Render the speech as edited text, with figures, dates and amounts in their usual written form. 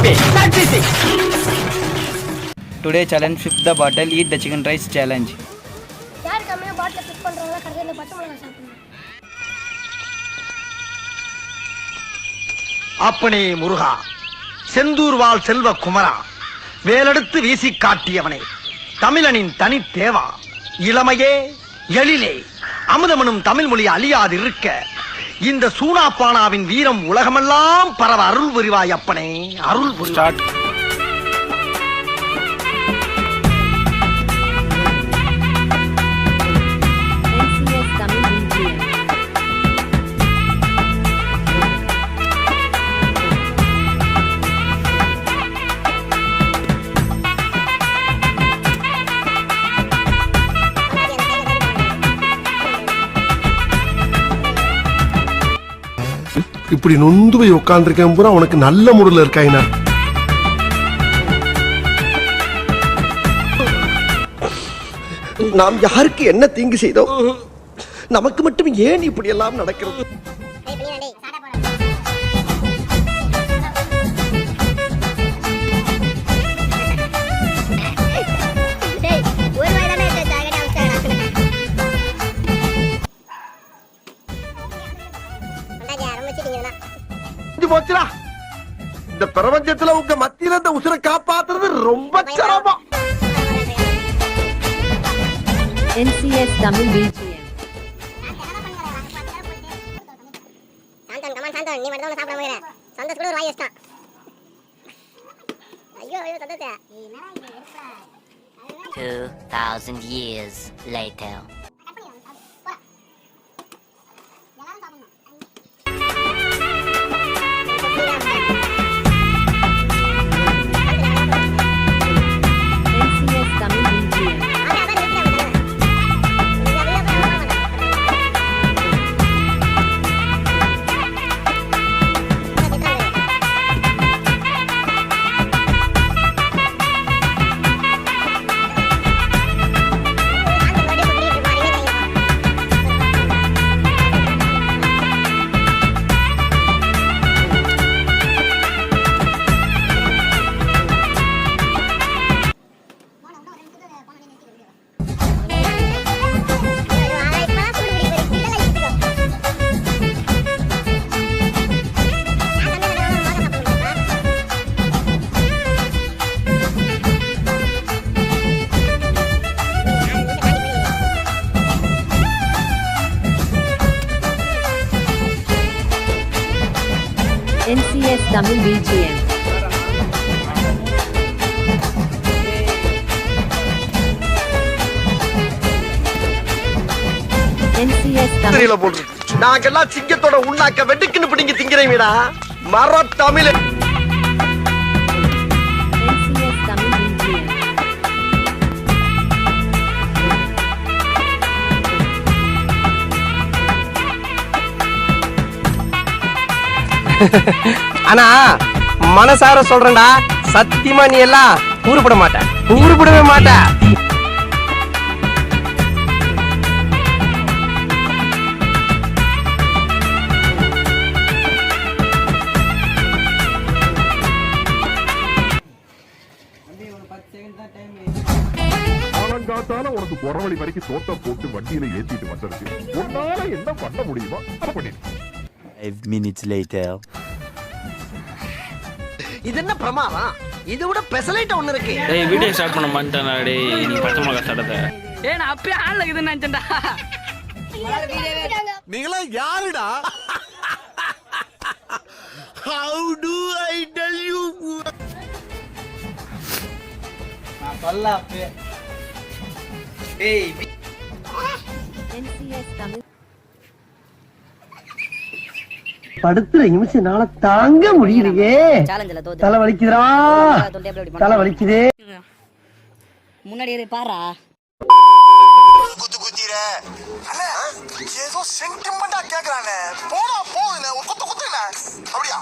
happy. That's easy. Today challenge flip the bottle, eat the chicken rice challenge. யார் கம்மியா பாட்டில் fit பண்றாங்களோ கடையில பச்சை மிளகாய் சாப்பிடணும். அப்பனே முருகா, செந்தூர் வாழ் செல்வ குமரா, வேலெடுத்து வீசி காட்டியவனே, தமிழனின் தனி தேவா, இளமையே எழிலே அமுதமனும் தமிழ் மொழி அழியாது இருக்க இந்த சூனாப்பானாவின் வீரம் உலகமெல்லாம் பரவ அருள் புரிவாய் அப்பனே, அருள் புரிவாய். இப்படி நொந்து போய் உட்கார்ந்துருக்கேன் பூரா உனக்கு நல்ல முறையில் இருக்காயினா. நாம் யாருக்கு என்ன தீங்கு செய்தோம்? நமக்கு மட்டும் ஏன் இப்படி எல்லாம் நடக்கிறது? இந்த பிரபஞ்சத்துல உங்க மத்தியில இந்த உசுரை காப்பாத்துறது ரொம்ப சிரமம். NCS Tamil BGM. Santhan come on Santhan, நீ மட்டும் தான் சாப்பிட போறே. சந்தோஷ் கூட ஒரு வாய் வச்சான். ஐயோ ஐயோ Santhosh. 2000 years later. NCS Tamil BGM. NCS Tamil. நாங்கெல்லாம் சிங்கத்தோட உண்ணாக்க வெட்டுக்குன்னு பிடிங்க திங்கிறீங்கடா மர தமிழ். NCS Tamil BGM. ஆனா மனசார சொல்றேன்டா, சத்தியமா நீ எல்லாம் ஊருப்பட மாட்ட, ஊருப்படவே மாட்ட. காலங்காத்தால உனக்கு குறவழி வரைக்கும் தோட்டம் போட்டு வண்டியில ஏத்திட்டு வந்திருக்கு. உன்னால என்ன பண்ண முடியுமோ அதை பண்ணிடு. 5 minutes later. இது என்ன பிரமாதம்? இது விட பெசலைட் ஒண்ணு இருக்கு. டேய் வீடியோ ஸ்டார்ட் பண்ண மாட்டேன்டா டேய், நீ பச்சை மிளகாய் சாப்பிடுற. ஏய் நான் அப்பவே ஆன்ல இருக்குதுன்னு நினைச்சேன்டா. நீங்களா யாருடா? How do I tell you? நான் சொல்ல அப்பவே. டேய் NCS Tamil. படுத்துற நிமிஷம்னால தாங்க முடியலையே. தலை வலிக்குதுடா, தலை வலிக்குதே. முன்னாடி பாரா குத்து குத்திர அண்ணே, ஏதோ சென்டிமெண்டா கேக்குறானே. போடா போகுதுண்ணே, ஒரு குத்து குத்துண்ணே. அப்படியா?